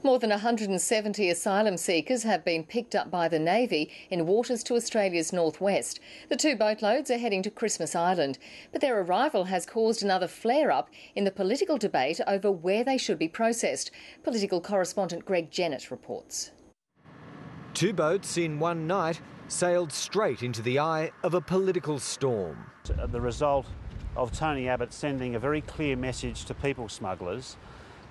More than 170 asylum seekers have been picked up by the Navy in waters to Australia's northwest. The 2 boatloads are heading to Christmas Island, but their arrival has caused another flare-up in the political debate over where they should be processed. Political correspondent Greg Jennett reports. 2 boats in one night sailed straight into the eye of a political storm. The result of Tony Abbott sending a very clear message to people smugglers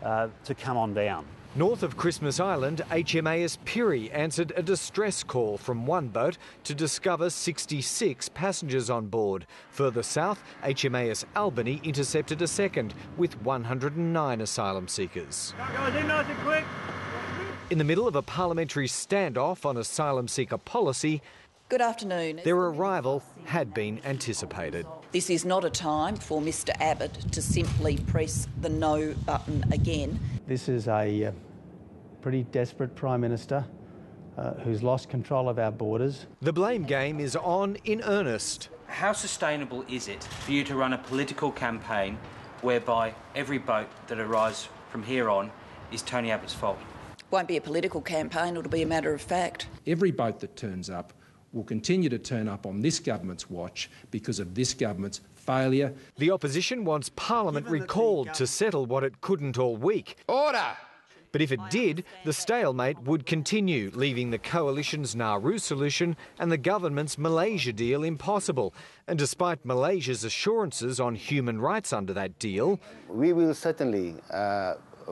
to come on down. North of Christmas Island, HMAS Piri answered a distress call from one boat to discover 66 passengers on board. Further south, HMAS Albany intercepted a second with 109 asylum seekers. In the middle of a parliamentary standoff on asylum seeker policy, good afternoon. Their arrival had been anticipated. This is not a time for Mr Abbott to simply press the no button again. This is a pretty desperate Prime Minister who's lost control of our borders. The blame game is on in earnest. How sustainable is it for you to run a political campaign whereby every boat that arrives from here on is Tony Abbott's fault? Won't be a political campaign, it'll be a matter of fact. Every boat that turns up will continue to turn up on this government's watch because of this government's failure. The opposition wants Parliament recalled to settle what it couldn't all week. Order! But if it did, the stalemate would continue, leaving the coalition's Nauru solution and the government's Malaysia deal impossible. And despite Malaysia's assurances on human rights under that deal, we will certainly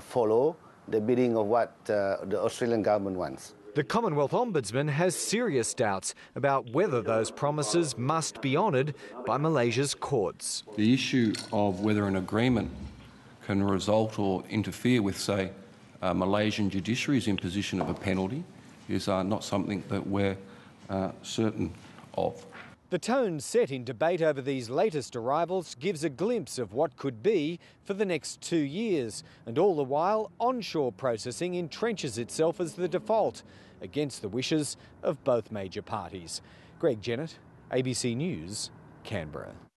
follow the bidding of what the Australian government wants. The Commonwealth Ombudsman has serious doubts about whether those promises must be honoured by Malaysia's courts. The issue of whether an agreement can result or interfere with, say, Malaysian judiciary's imposition of a penalty is not something that we're certain of. The tone set in debate over these latest arrivals gives a glimpse of what could be for the next 2 years, and all the while onshore processing entrenches itself as the default, against the wishes of both major parties. Greg Jennett, ABC News, Canberra.